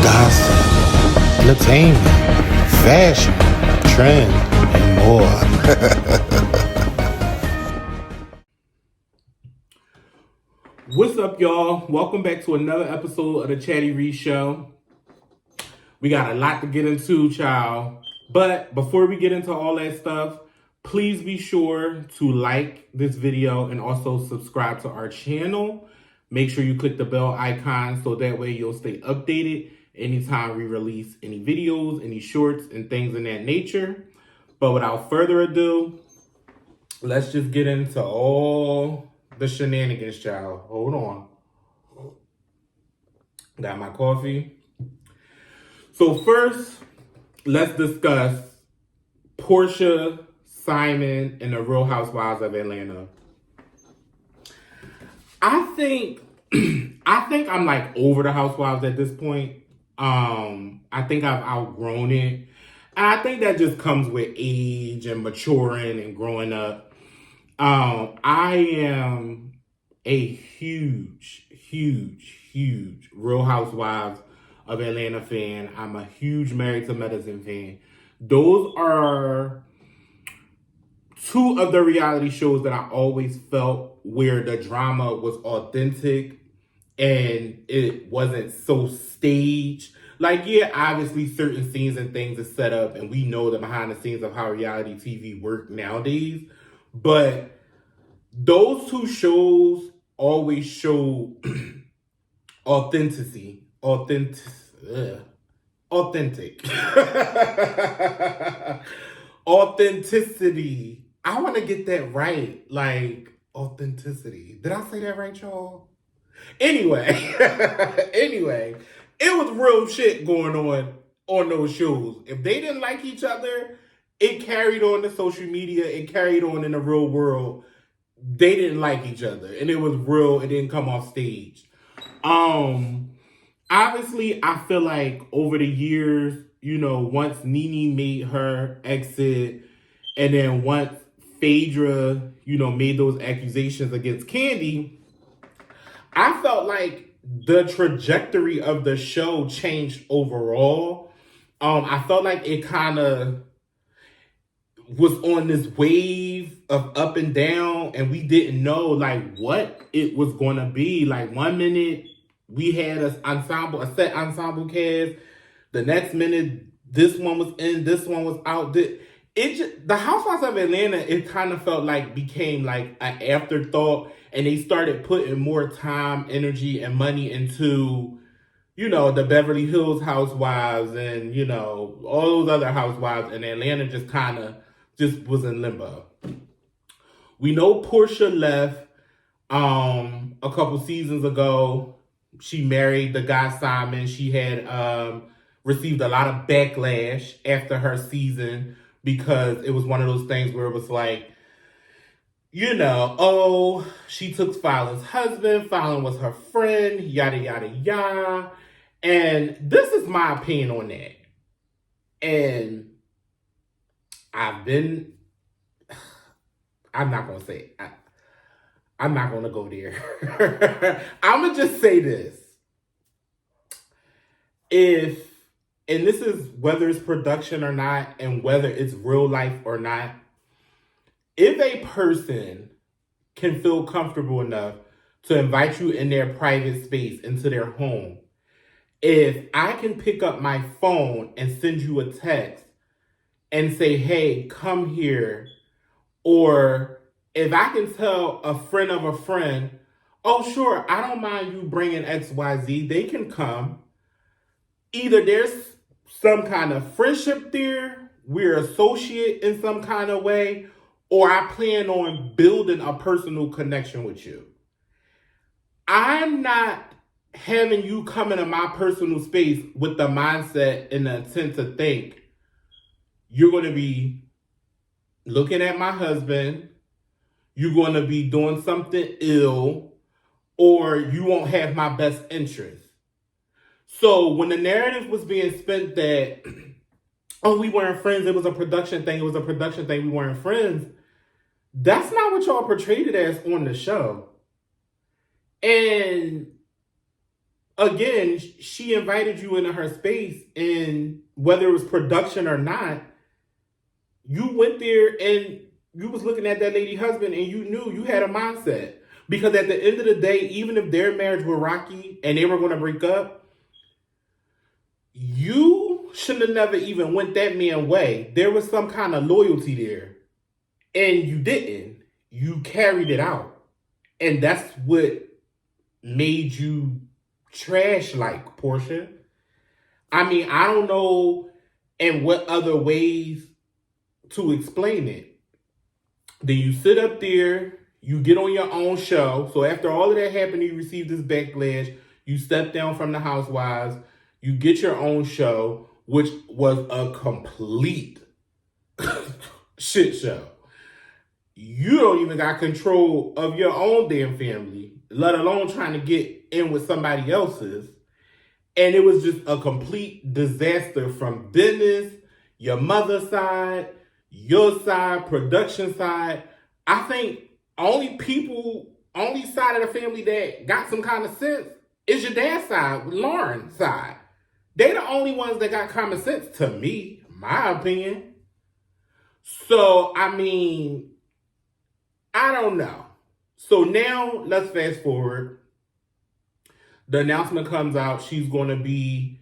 gossip, entertainment, fashion, trend, and more. What's up, y'all? Welcome back to another episode of the Chatty Reed Show. We got a lot to get into, child. But before we get into all that stuff, please be sure to like this video and also subscribe to our channel. Make sure you click the bell icon so that way you'll stay updated anytime we release any videos, any shorts, and things in that nature. But without further ado, let's just get into all the shenanigans, child. Hold on. Got my coffee. So first, let's discuss Porsha, Simon, and the Real Housewives of Atlanta. I think I'm like over the Housewives at this point. I think I've outgrown it. And I think that just comes with age and maturing and growing up. I am a huge Real Housewives of Atlanta fan. I'm a huge Married to Medicine fan. Those are two of the reality shows that I always felt where the drama was authentic and it wasn't so staged. Like, yeah, obviously certain scenes and things are set up and we know the behind the scenes of how reality TV work nowadays. But those two shows always show authentic. Authenticity. I want to get that right. Like, authenticity. Did I say that right, y'all? Anyway, it was real shit going on those shows. If they didn't like each other, it carried on to social media. It carried on in the real world. They didn't like each other. And it was real. It didn't come off stage. Obviously, I feel like over the years, once Nene made her exit, and then once Phaedra, made those accusations against Kandi, I felt like the trajectory of the show changed overall. I felt like it kind of was on this wave of up and down, and we didn't know like what it was going to be. Like 1 minute we had a set ensemble cast. The next minute this one was in, this one was out. The Housewives of Atlanta, it kind of felt like became like an afterthought, and they started putting more time, energy, and money into, the Beverly Hills Housewives and, all those other housewives, and Atlanta just was in limbo. We know Porsha left a couple seasons ago. She married the guy Simon. She had received a lot of backlash after her season because it was one of those things where it was like, she took Fallon's husband. Fallon was her friend, yada, yada, yada. And this is my opinion on that. And I'm not going to say it. I'm not going to go there. I'm going to just say this. And this is whether it's production or not, and whether it's real life or not, if a person can feel comfortable enough to invite you in their private space, into their home, if I can pick up my phone and send you a text and say, hey, come here, or if I can tell a friend of a friend, oh, sure, I don't mind you bringing XYZ, they can come. Either there's some kind of friendship there, we're associate in some kind of way, or I plan on building a personal connection with you. I'm not having you come into my personal space with the mindset and the intent to think you're going to be looking at my husband, you're going to be doing something ill, or you won't have my best interest. So when the narrative was being spent that, oh, we weren't friends, it was a production thing, we weren't friends, that's not what y'all portrayed it as on the show. And again, she invited you into her space, and whether it was production or not, you went there and you was looking at that lady husband, and you knew you had a mindset. Because at the end of the day, even if their marriage were rocky and they were going to break up, you shouldn't have never even went that man way. There was some kind of loyalty there. And you didn't. You carried it out. And that's what made you trash like Porsha. I mean, I don't know in what other ways to explain it. Then you sit up there, you get on your own show. So after all of that happened, you received this backlash. You step down from the Housewives. You get your own show, which was a complete shit show. You don't even got control of your own damn family, let alone trying to get in with somebody else's. And it was just a complete disaster from business, your mother's side, your side, production side. I think only side of the family that got some kind of sense is your dad's side, Lauren's side. They're the only ones that got common sense, to me, my opinion. So, I mean, I don't know. So now, let's fast forward. The announcement comes out. She's going to be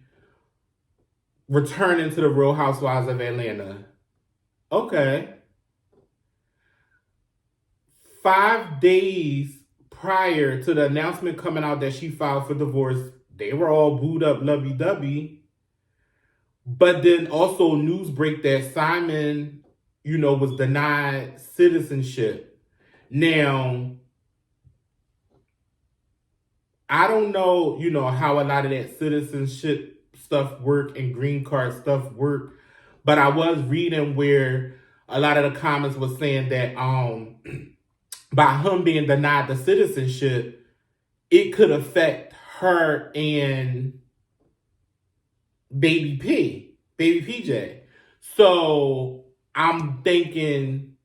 returning to the Real Housewives of Atlanta. Okay. 5 days prior to the announcement coming out that she filed for divorce, they were all booed up lovey-dovey. But then also news break that Simon, was denied citizenship. Now, I don't know, how a lot of that citizenship stuff work and green card stuff work. But I was reading where a lot of the comments was saying that by him being denied the citizenship, it could affect her and baby PJ. So I'm thinking,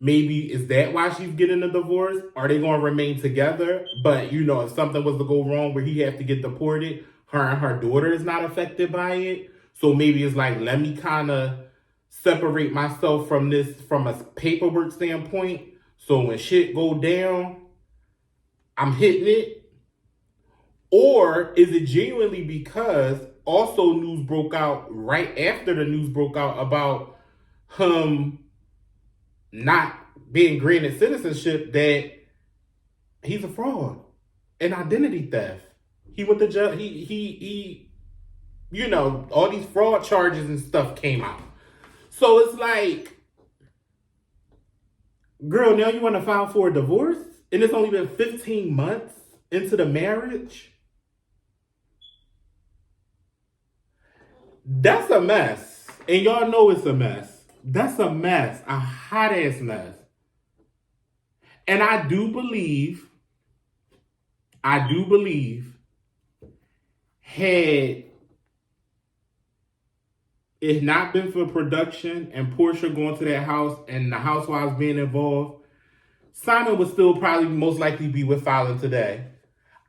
maybe is that why she's getting a divorce? Are they going to remain together? But, if something was to go wrong where he have to get deported, her and her daughter is not affected by it. So maybe it's like, let me kind of separate myself from this from a paperwork standpoint. So when shit go down, I'm hitting it. Or is it genuinely because also news broke out right after the news broke out about him not being granted citizenship that he's a fraud and identity theft. He went to jail. He all these fraud charges and stuff came out. So it's like, girl, now you want to file for a divorce? And it's only been 15 months into the marriage? That's a mess. And y'all know it's a mess. That's a mess. A hot ass mess. And I do believe, had it not been for production and Porsha going to that house and the housewives being involved, Simon would still probably most likely be with Fallon today.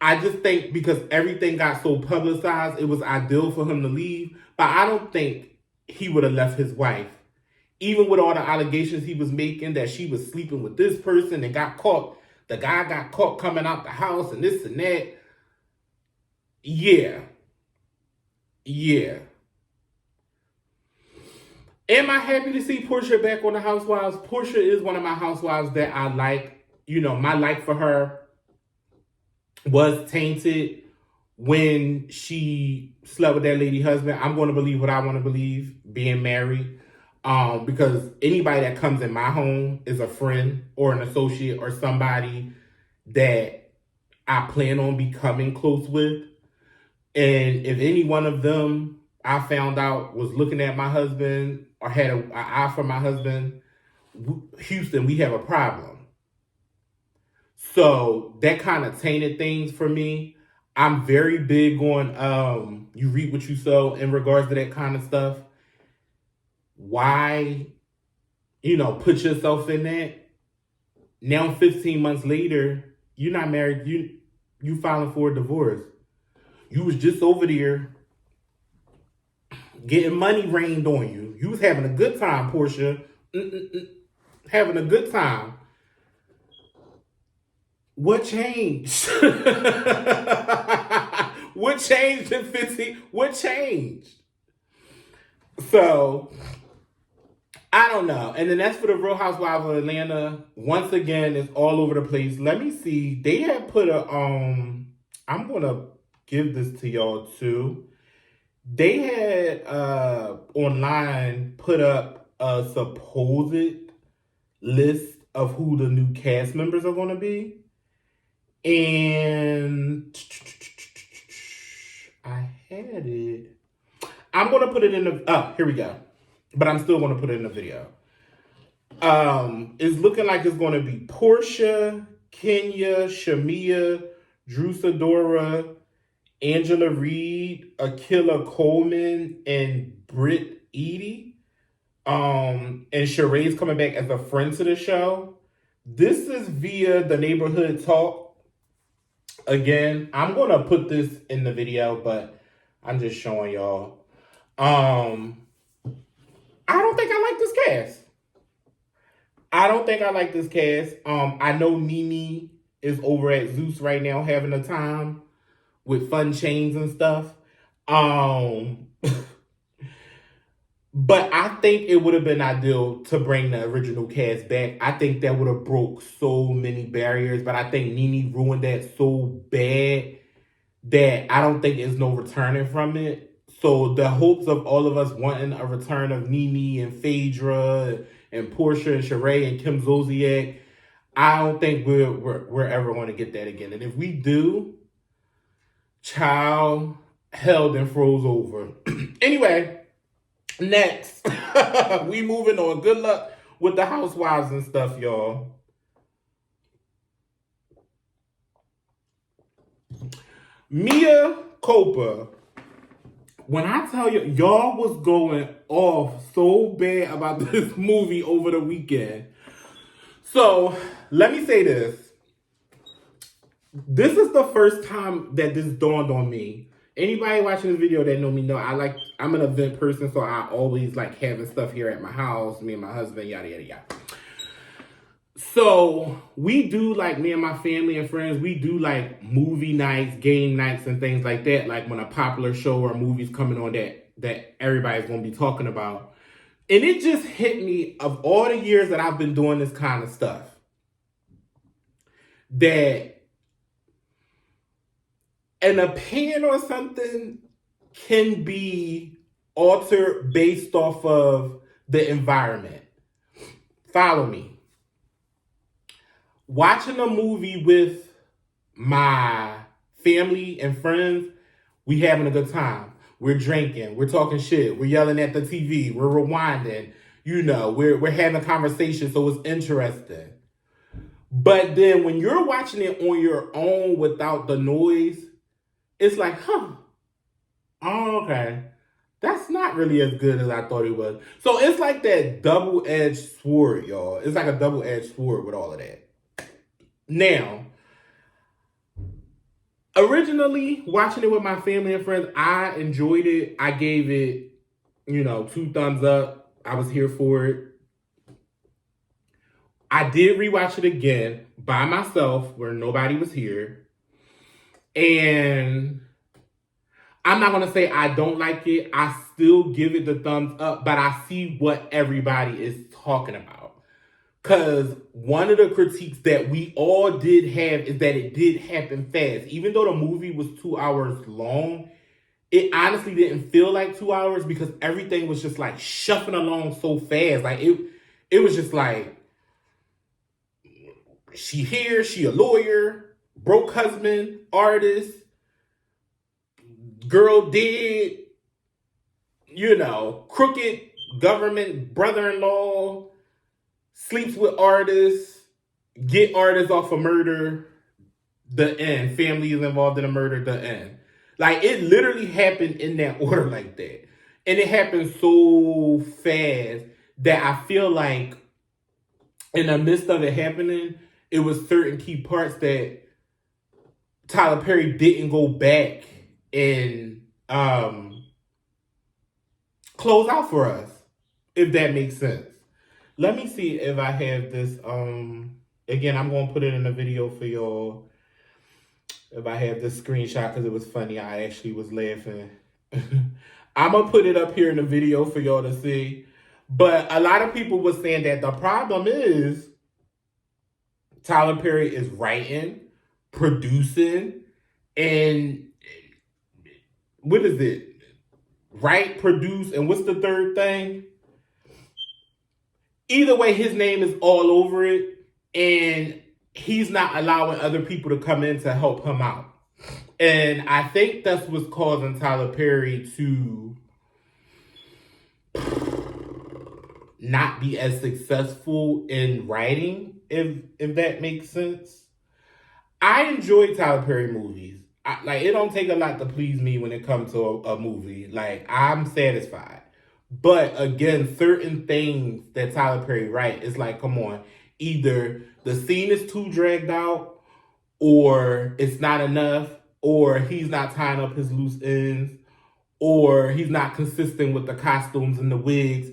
I just think because everything got so publicized, it was ideal for him to leave. But I don't think he would have left his wife. Even with all the allegations he was making that she was sleeping with this person and got caught. The guy got caught coming out the house and this and that. Yeah. Am I happy to see Porsha back on the Housewives? Porsha is one of my housewives that I like. My like for her was tainted when she slept with that lady husband. I'm going to believe what I want to believe, being married. Because anybody that comes in my home is a friend or an associate or somebody that I plan on becoming close with. And if any one of them I found out was looking at my husband or had an eye for my husband, Houston, we have a problem. So that kind of tainted things for me. I'm very big on you reap what you sow in regards to that kind of stuff. Why, put yourself in that? Now 15 months later, you're not married, you filing for a divorce. You was just over there getting money rained on you. You was having a good time, Porsha. Having a good time. What changed? What changed in 15? What changed? So, I don't know. And then that's for the Real Housewives of Atlanta. Once again, it's all over the place. Let me see. They have put a, I'm going to give this to y'all too. They had online put up a supposed list of who the new cast members are going to be. And I had it. I'm going to put it in the... Oh, here we go. But I'm still going to put it in the video. It's looking like it's going to be Porsha, Kenya, Shamia, Drew Sidora, Angela Reed, Akila Coleman, and Britt Eady. And Sheree's coming back as a friend to the show. This is via the Neighborhood Talk. Again, I'm going to put this in the video, but I'm just showing y'all. I don't think I like this cast. I don't think I like this cast. I know Nene is over at Zeus right now having a time with fun chains and stuff. But I think it would have been ideal to bring the original cast back. I think that would have broke so many barriers, but I think Nene ruined that so bad that I don't think there's no returning from it. So the hopes of all of us wanting a return of Nene and Phaedra and Porsha and Sheree and Kim Zolciak, I don't think we're ever going to get that again. And if we do, child, hell then froze over. Anyway, next, we moving on. Good luck with the housewives and stuff, y'all. MEA CULPA. When I tell you, y'all was going off so bad about this movie over the weekend. So, let me say this. This is the first time that this dawned on me. Anybody watching this video that know me know I'm an event person, so I always like having stuff here at my house, me and my husband, yada, yada, yada. So we do, like, me and my family and friends, we do like movie nights, game nights, and things like that. Like when a popular show or movie's coming on that everybody's gonna be talking about. And it just hit me, of all the years that I've been doing this kind of stuff, that an opinion on something can be altered based off of the environment. Follow me. Watching a movie with my family and friends, we having a good time. We're drinking, we're talking shit, we're yelling at the TV, we're rewinding, we're having conversations, so it's interesting. But then when you're watching it on your own without the noise, it's like, oh, okay. That's not really as good as I thought it was. So it's like that double-edged sword, y'all. It's like a double-edged sword with all of that. Now, originally, watching it with my family and friends, I enjoyed it. I gave it, 2 thumbs up. I was here for it. I did rewatch it again by myself where nobody was here. And I'm not going to say I don't like it. I still give it the thumbs up, but I see what everybody is talking about. Because one of the critiques that we all did have is that it did happen fast. Even though the movie was 2 hours long, it honestly didn't feel like 2 hours because everything was just like shuffling along so fast. Like it was just like, she here, she a lawyer, broke husband, artist, girl dead, crooked government brother-in-law, sleeps with artists, get artists off of murder, the end. Family is involved in a murder, the end. Like, it literally happened in that order like that. And it happened so fast that I feel like in the midst of it happening, it was certain key parts that Tyler Perry didn't go back and close out for us, if that makes sense. Let me see if I have this. Again, I'm gonna put it in a video for y'all. If I have this screenshot because it was funny, I actually was laughing. I'm gonna put it up here in the video for y'all to see. But a lot of people were saying that the problem is Tyler Perry is writing, producing, and what is it? Write, produce, and what's the third thing? Either way, his name is all over it, and he's not allowing other people to come in to help him out. And I think that's what's causing Tyler Perry to not be as successful in writing, if that makes sense. I enjoy Tyler Perry movies. Like, it don't take a lot to please me when it comes to a movie. Like, I'm satisfied. But again, certain things that Tyler Perry writes, it's like, come on, either the scene is too dragged out, or it's not enough, or he's not tying up his loose ends, or he's not consistent with the costumes and the wigs.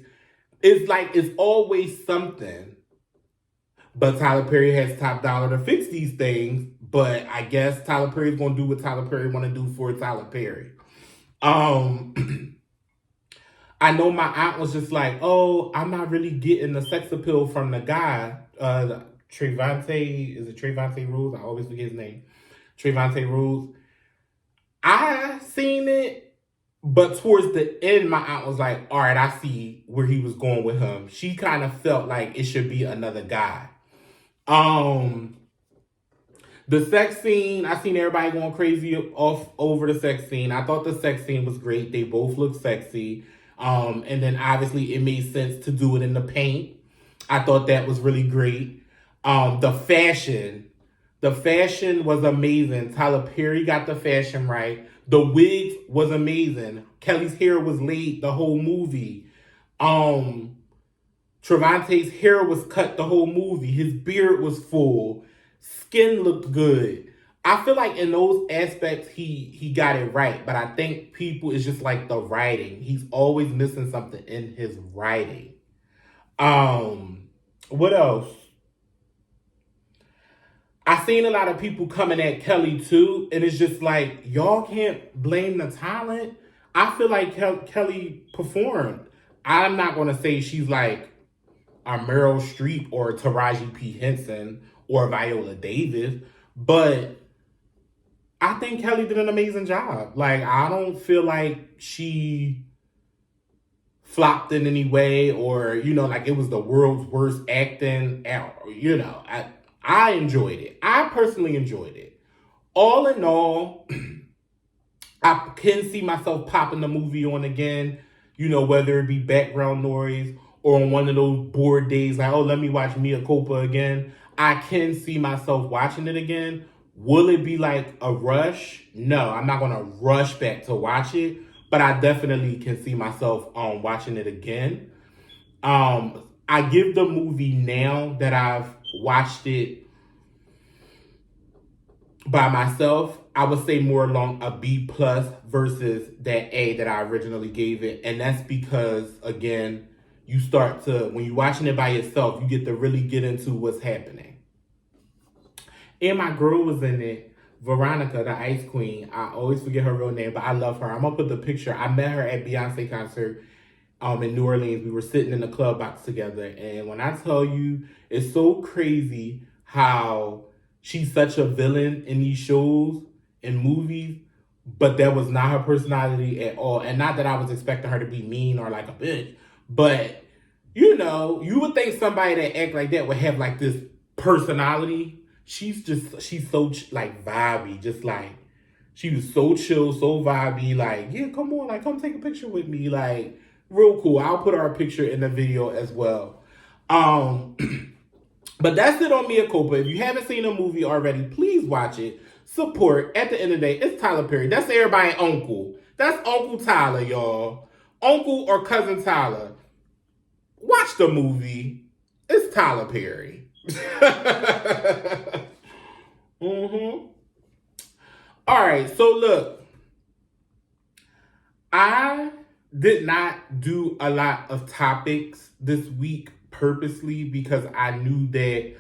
It's like, it's always something. But Tyler Perry has top dollar to fix these things. But I guess Tyler Perry's going to do what Tyler Perry want to do for Tyler Perry. I know my aunt was just like, oh, I'm not really getting the sex appeal from the guy. Trevante, is it Trevante Rules? I always forget his name. Trevante Rules. I seen it, but towards the end, my aunt was like, all right, I see where he was going with him. She kind of felt like it should be another guy. The sex scene, I seen everybody going crazy off over the sex scene. I thought the sex scene was great. They both looked sexy. And then obviously it made sense to do it in the paint. I thought that was really great. The fashion was amazing. Tyler Perry got the fashion right. The wigs was amazing. Kelly's hair was laid the whole movie. Trevante's hair was cut the whole movie. His beard was full. Skin looked good. I feel like in those aspects, he got it right. But I think people, it's just like the writing. He's always missing something in his writing. What else? I seen a lot of people coming at Kelly too. And it's just like, y'all can't blame the talent. I feel like Kelly performed. I'm not going to say she's like a Meryl Streep or Taraji P. Henson or Viola Davis, but I think Kelly did an amazing job. Like, I don't feel like she flopped in any way, or, you know, like it was the world's worst acting. You know, I enjoyed it. I personally enjoyed it. All in all, I can see myself popping the movie on again, you know, whether it be background noise or on one of those bored days, like, oh, let me watch MEA CULPA again. I can see myself watching it again. Will it be like a rush? No, I'm not going to rush back to watch it, but I definitely can see myself watching it again. I give the movie, now that I've watched it by myself, I would say more along a B plus versus that A that I originally gave it. And that's because, again, you start to, when you're watching it by yourself, you get to really get into what's happening. And my girl was in it, Veronica, the Ice Queen. I always forget her real name, but I love her. I'm going to put the picture. I met her at Beyonce concert in New Orleans. We were sitting in the club box together. And when I tell you, it's so crazy how she's such a villain in these shows and movies, but that was not her personality at all. And not that I was expecting her to be mean or like a bitch, but, you know, you would think somebody that act like that would have like this personality. She's so like vibey, just like, she was so chill, so vibey, like, yeah, come on, like, come take a picture with me, like, real cool. I'll put our picture in the video as well. But that's it on MEA CULPA. If you haven't seen a movie already, please watch it. Support. At the end of the day, it's Tyler Perry. That's everybody's uncle. That's Uncle Tyler, y'all. Uncle or Cousin Tyler. Watch the movie. It's Tyler Perry. All right, so look. I did not do a lot of topics this week purposely because I knew that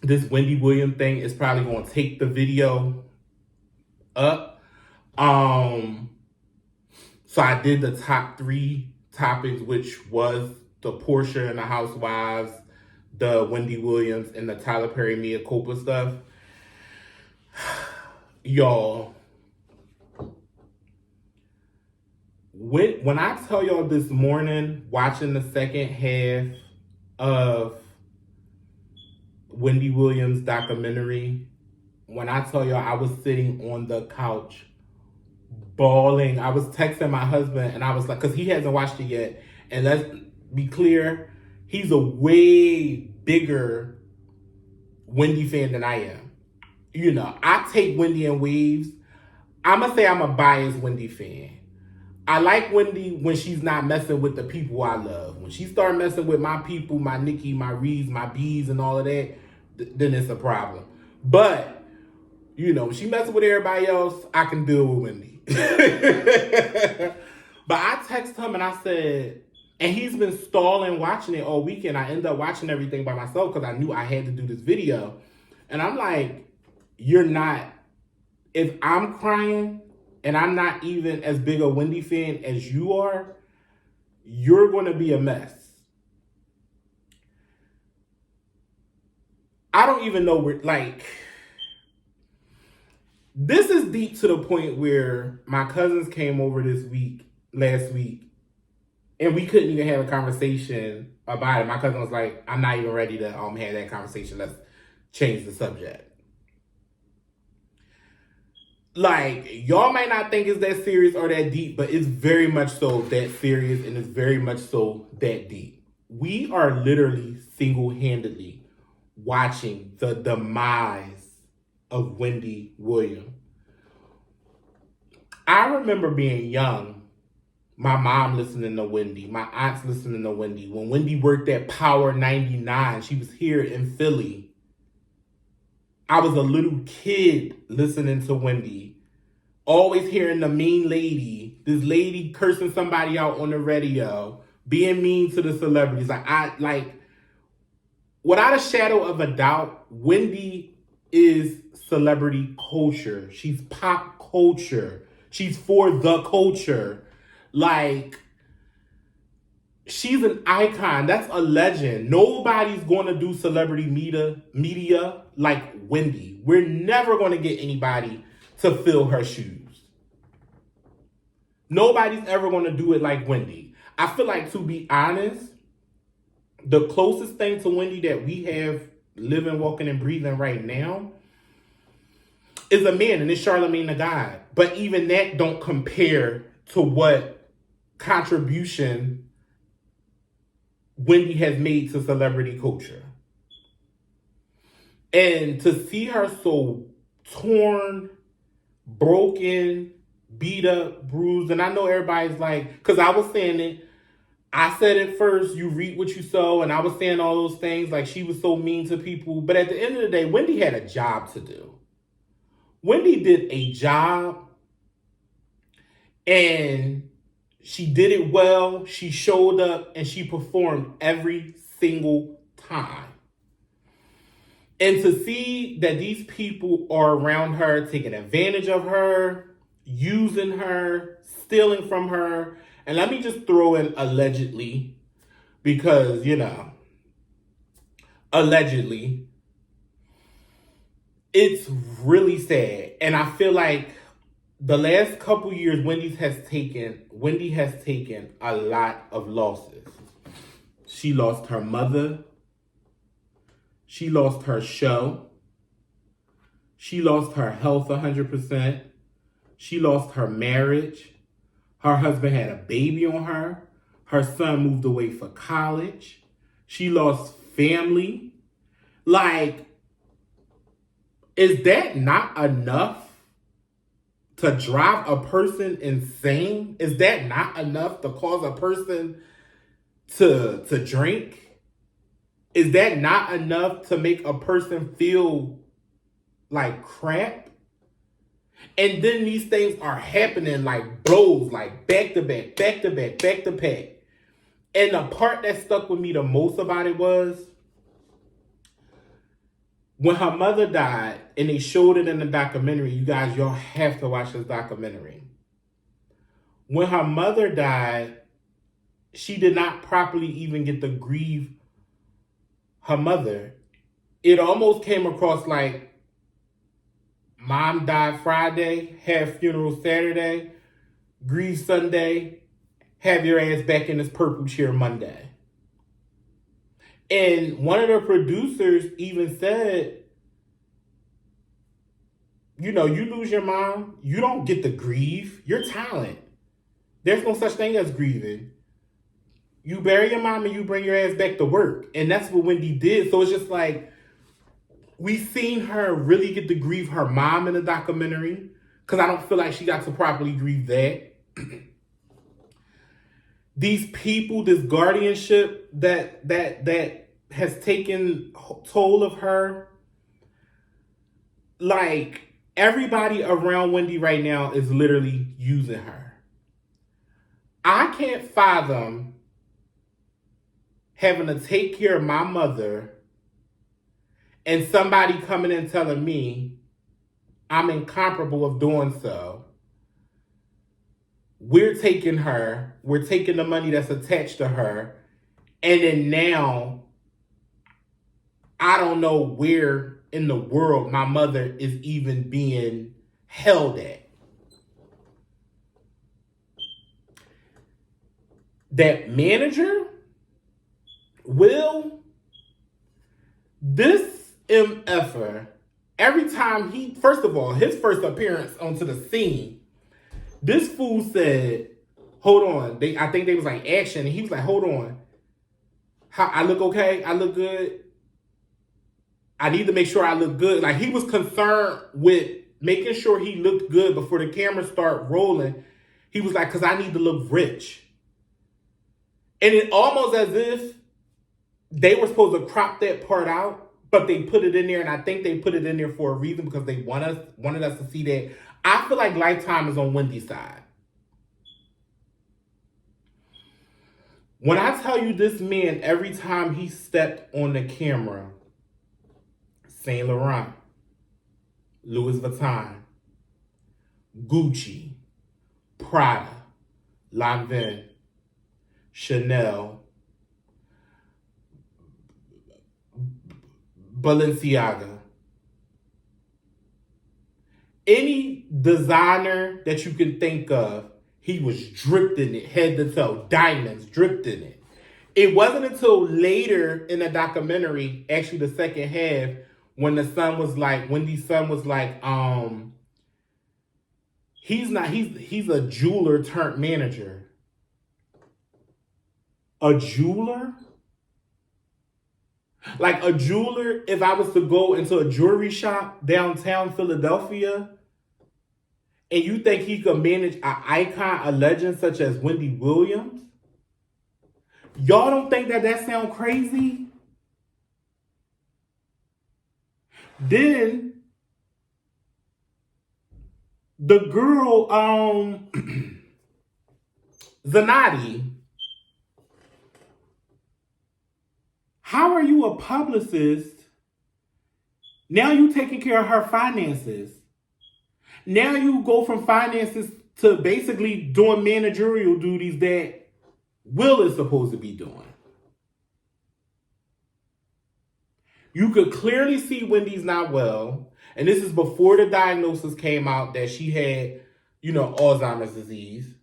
this Wendy Williams thing is probably going to take the video up. So I did the top 3 topics, which was the Porsha and the Housewives, the Wendy Williams, and the Tyler Perry MEA CULPA stuff. Y'all, when I tell y'all this morning, watching the second half of Wendy Williams' documentary, when I tell y'all I was sitting on the couch bawling. I was texting my husband and I was like, because he hasn't watched it yet. And let's be clear, he's a way bigger Wendy fan than I am. You know, I take Wendy in waves. I'm going to say I'm a biased Wendy fan. I like Wendy when she's not messing with the people I love. When she start messing with my people, my Nikki, my Reeds, my Bees, and all of that, then it's a problem. But, you know, when she messing with everybody else, I can deal with Wendy. But I texted him and I said, and he's been stalling watching it all weekend. I ended up watching everything by myself because I knew I had to do this video. And I'm like, you're not, if I'm crying and I'm not even as big a Wendy fan as you are, you're going to be a mess. I don't even know where, like, this is deep to the point where my cousins came over last week, and we couldn't even have a conversation about it. My cousin was like, I'm not even ready to have that conversation. Let's change the subject. Like, y'all might not think it's that serious or that deep, but it's very much so that serious and it's very much so that deep. We are literally single-handedly watching the demise of Wendy Williams. I remember being young, my mom listening to Wendy, my aunts listening to Wendy. When Wendy worked at Power 99, she was here in Philly. I was a little kid listening to Wendy, always hearing the mean lady, this lady cursing somebody out on the radio, being mean to the celebrities. Without a shadow of a doubt, Wendy is celebrity culture. She's pop culture. She's for the culture. Like, she's an icon. That's a legend. Nobody's going to do celebrity media like Wendy. We're never going to get anybody to fill her shoes. Nobody's ever going to do it like Wendy. I feel like, to be honest, the closest thing to Wendy that we have living, walking, and breathing right now is a man, and it's Charlemagne the God. But even that don't compare to what contribution Wendy has made to celebrity culture. And to see her so torn, broken, beat up, bruised, and I know everybody's like, because I was saying it, I said it first, you reap what you sow, and I was saying all those things, like she was so mean to people. But at the end of the day, Wendy had a job to do. Wendy did a job, and she did it well. She showed up, and she performed every single time. And to see that these people are around her, taking advantage of her, using her, stealing from her, and let me just throw in allegedly, because, you know, allegedly, it's really sad. And I feel like the last couple years, Wendy has taken a lot of losses. She lost her mother. She lost her show. She lost her health 100%. She lost her marriage. Her husband had a baby on her. Her son moved away for college. She lost family. Like, is that not enough to drive a person insane? Is that not enough to cause a person to drink? Is that not enough to make a person feel like crap? And then these things are happening like blows, like back to back, back to back, back to back. And the part that stuck with me the most about it was when her mother died, and they showed it in the documentary. You guys, y'all have to watch this documentary. When her mother died, she did not properly even get to grieve her mother. It almost came across like mom died Friday, have funeral Saturday, grieve Sunday, have your ass back in this purple chair Monday. And one of the producers even said, you know, you lose your mom, you don't get to grieve. You're talent. There's no such thing as grieving. You bury your mom and you bring your ass back to work. And that's what Wendy did. So it's just like, we seen her really get to grieve her mom in the documentary, because I don't feel like she got to properly grieve that. These people, this guardianship that has taken toll of her, like everybody around Wendy right now is literally using her. I can't fathom having to take care of my mother and somebody coming in telling me I'm incomparable of doing so. We're taking her, we're taking the money that's attached to her, and then now I don't know where in the world my mother is even being held at. That manager, Will, this MFer, every time he, first of all, his first appearance onto the scene, this fool said, hold on. I think they was like action. And he was like, hold on. How I look okay? I look good? I need to make sure I look good. Like, he was concerned with making sure he looked good before the camera start rolling. He was like, because I need to look rich. And it almost as if they were supposed to crop that part out, but they put it in there. And I think they put it in there for a reason, because they wanted us to see that. I feel like Lifetime is on Wendy's side. When I tell you, this man, every time he stepped on the camera, Saint Laurent, Louis Vuitton, Gucci, Prada, Lanvin, Chanel, Balenciaga, any designer that you can think of, he was dripped in it, head to toe, diamonds dripped in it. It wasn't until later in the documentary, actually the second half, when the son was like, Wendy's son was like, he's a jeweler turned manager. A jeweler? Like a jeweler, if I was to go into a jewelry shop downtown Philadelphia, and you think he could manage an icon, a legend such as Wendy Williams? Y'all don't think that sound crazy? Then the girl, Zanotti, how are you a publicist? Now you taking care of her finances. Now you go from finances to basically doing managerial duties that Will is supposed to be doing. You could clearly see Wendy's not well. And this is before the diagnosis came out that she had, Alzheimer's disease.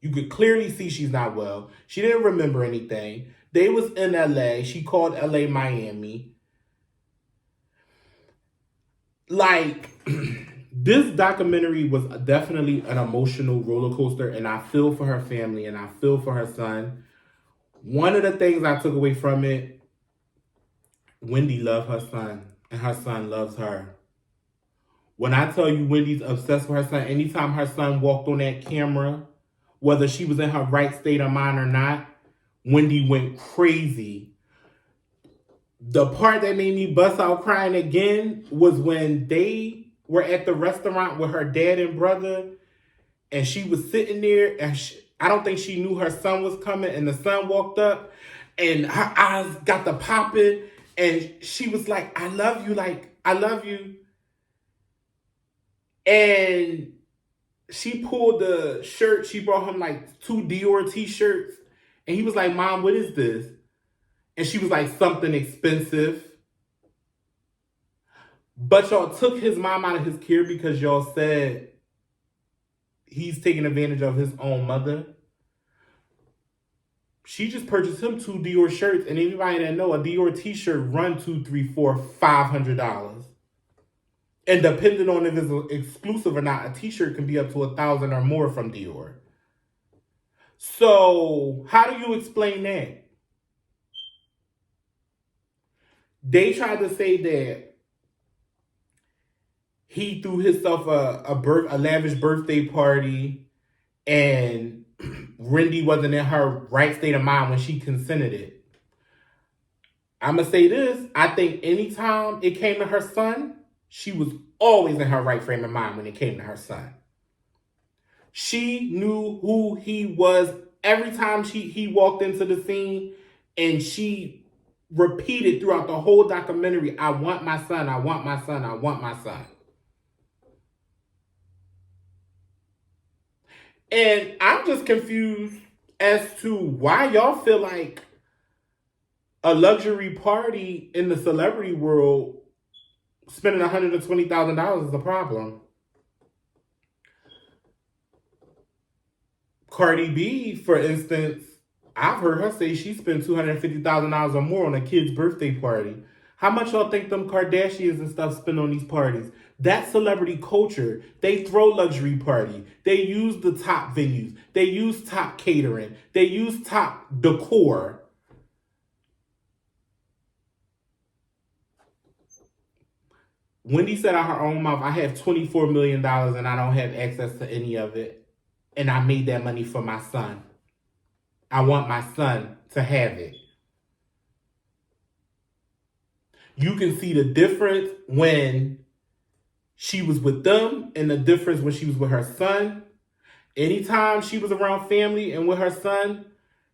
You could clearly see she's not well. She didn't remember anything. They was in LA. She called LA Miami. Like, this documentary was definitely an emotional roller coaster, and I feel for her family and I feel for her son. One of the things I took away from it, Wendy loved her son, and her son loves her. When I tell you Wendy's obsessed with her son, anytime her son walked on that camera, whether she was in her right state of mind or not, Wendy went crazy. The part that made me bust out crying again was when they were at the restaurant with her dad and brother, and she was sitting there, and I don't think she knew her son was coming, and the son walked up, and her eyes got the popping, and she was like, I love you, like, I love you. And she pulled the shirt, she brought him like 2 Dior t-shirts, and he was like, Mom, what is this? And she was like, something expensive. But y'all took his mom out of his care because y'all said he's taking advantage of his own mother. She just purchased him 2 Dior shirts, and anybody that know, a Dior t-shirt run $200, $300, $400, $500. And depending on if it's exclusive or not, a t-shirt can be up to $1,000 or more from Dior. So how do you explain that? They tried to say that he threw himself a lavish birthday party, and Wendy wasn't in her right state of mind when she consented it. I'm going to say this. I think anytime it came to her son, she was always in her right frame of mind when it came to her son. She knew who he was every time he walked into the scene, and she repeated throughout the whole documentary, I want my son, I want my son, I want my son. And I'm just confused as to why y'all feel like a luxury party in the celebrity world spending $120,000 is a problem. Cardi B, for instance, I've heard her say she spent $250,000 or more on a kid's birthday party. How much y'all think them Kardashians and stuff spend on these parties? That's celebrity culture. They throw luxury party. They use the top venues. They use top catering. They use top decor. Wendy said out her own mouth, I have $24 million and I don't have access to any of it. And I made that money for my son. I want my son to have it. You can see the difference when she was with them and the difference when she was with her son. Anytime she was around family and with her son,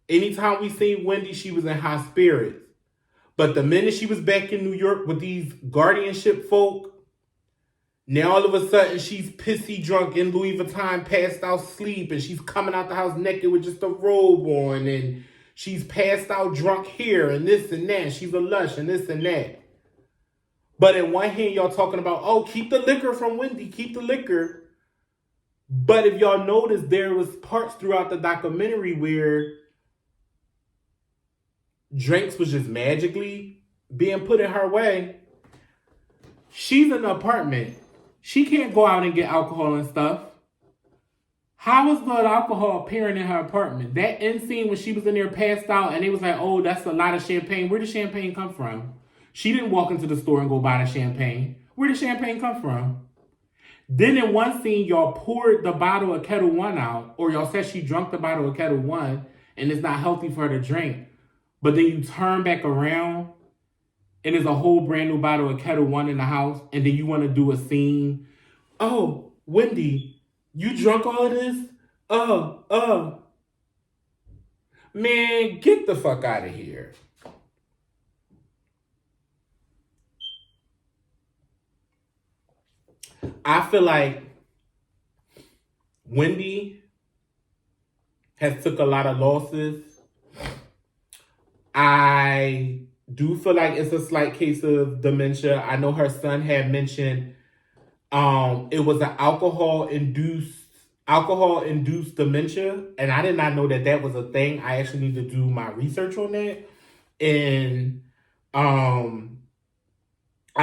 anytime we seen Wendy, she was in high spirits. But the minute she was back in New York with these guardianship folk, now all of a sudden she's pissy drunk in Louis Vuitton, passed out asleep, and she's coming out the house naked with just a robe on, and she's passed out drunk here and this and that. She's a lush and this and that. But in one hand, y'all talking about, oh, keep the liquor from Wendy, keep the liquor. But if y'all notice, there was parts throughout the documentary where drinks was just magically being put in her way. She's in an apartment. She can't go out and get alcohol and stuff. How is the alcohol appearing in her apartment? That end scene when she was in there passed out and it was like, oh, that's a lot of champagne. Where did champagne come from? She didn't walk into the store and go buy the champagne. Where did champagne come from? Then in one scene, y'all poured the bottle of Kettle One out, or y'all said she drank the bottle of Kettle One and it's not healthy for her to drink. But then you turn back around and there's a whole brand new bottle of Kettle One in the house, and then you want to do a scene. Oh, Wendy, you drunk all of this? Man, get the fuck out of here. I feel like Wendy has took a lot of losses. I do feel like it's a slight case of dementia. I know her son had mentioned it was an alcohol-induced dementia, and I did not know that was a thing. I actually need to do my research on that. And I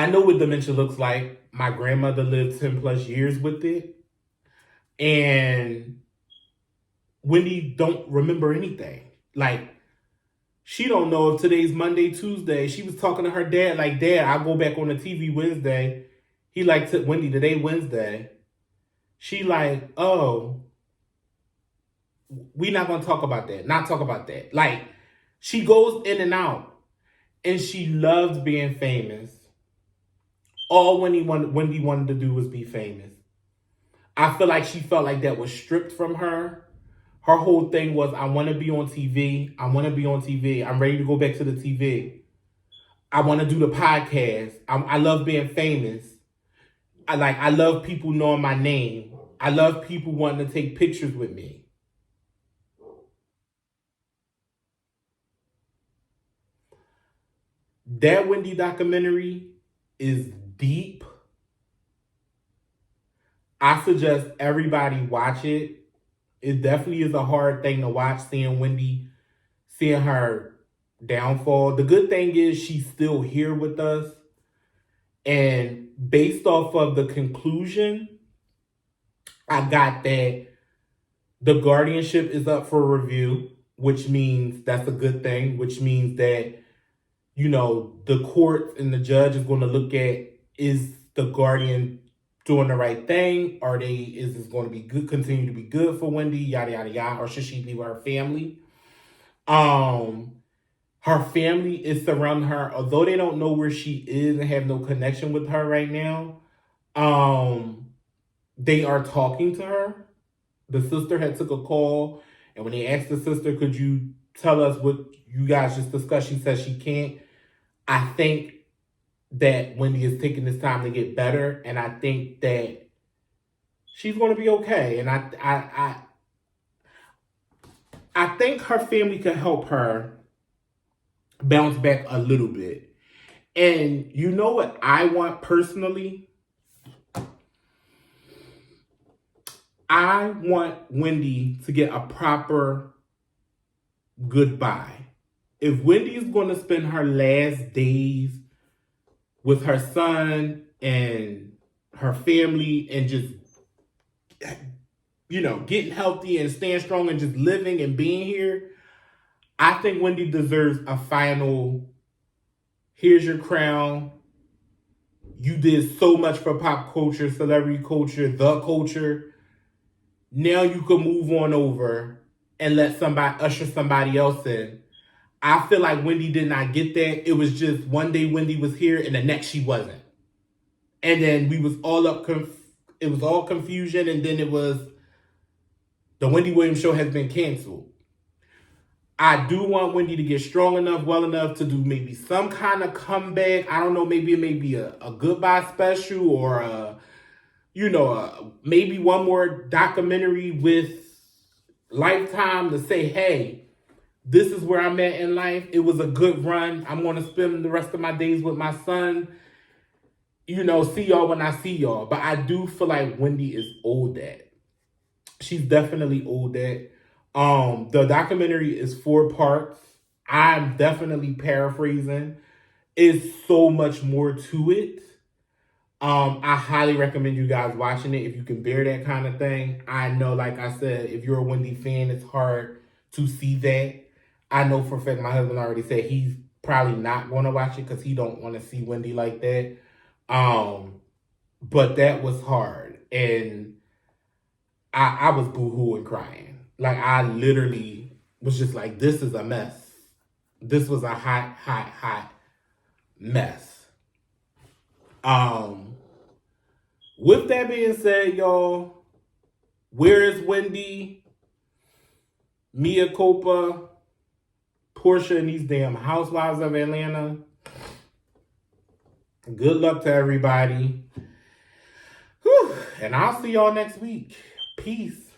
know what dementia looks like. My grandmother lived 10 plus years with it. And Wendy don't remember anything. Like, she don't know if today's Monday, Tuesday. She was talking to her dad like, Dad, I'll go back on the TV Wednesday. He like, Wendy, today Wednesday. She like, oh, we not going to talk about that. Not talk about that. Like, she goes in and out. And she loves being famous. All Wendy wanted to do was be famous. I feel like she felt like that was stripped from her. Her whole thing was, I want to be on TV. I want to be on TV. I'm ready to go back to the TV. I want to do the podcast. I love being famous. I love people knowing my name. I love people wanting to take pictures with me. That Wendy documentary is deep. I suggest everybody watch it. It definitely is a hard thing to watch, seeing Wendy, seeing her downfall. The good thing is she's still here with us. And based off of the conclusion, I got that the guardianship is up for review, which means that's a good thing, which means that, you know, the court and the judge is going to look at, is the guardian doing the right thing? Is this going to be good, continue to be good for Wendy, yada, yada, yada, or should she be with her family? Her family is surrounding her, although they don't know where she is and have no connection with her right now. They are talking to her. The sister had took a call, and when they asked the sister, could you tell us what you guys just discussed, she said she can't. I think that Wendy is taking this time to get better, and I think that she's going to be okay. And I think her family can help her bounce back a little bit. And you know what I want personally? I want Wendy to get a proper goodbye. If Wendy is going to spend her last days with her son and her family and just, you know, getting healthy and staying strong and just living and being here, I think Wendy deserves a final, here's your crown. You did so much for pop culture, celebrity culture, the culture. Now you can move on over and let somebody usher somebody else in. I feel like Wendy did not get that. It was just one day Wendy was here and the next she wasn't. And then we was all up, it was all confusion, and then it was, the Wendy Williams show has been canceled. I do want Wendy to get strong enough, well enough to do maybe some kind of comeback. I don't know, maybe it may be a goodbye special, or maybe one more documentary with Lifetime to say, hey, this is where I'm at in life. It was a good run. I'm going to spend the rest of my days with my son. You know, see y'all when I see y'all. But I do feel like Wendy is old that. She's definitely old that. The documentary is 4 parts. I'm definitely paraphrasing. It's so much more to it. I highly recommend you guys watching it if you can bear that kind of thing. I know, like I said, if you're a Wendy fan, it's hard to see that. I know for a fact my husband already said he's probably not going to watch it because he don't want to see Wendy like that. But that was hard. And I was boo-hooing crying. Like, I literally was just like, this is a mess. This was a hot, hot, hot mess. With that being said, y'all, where is Wendy? MEA, CULPA, Porsha, and these damn housewives of Atlanta. Good luck to everybody. Whew. And I'll see y'all next week. Peace.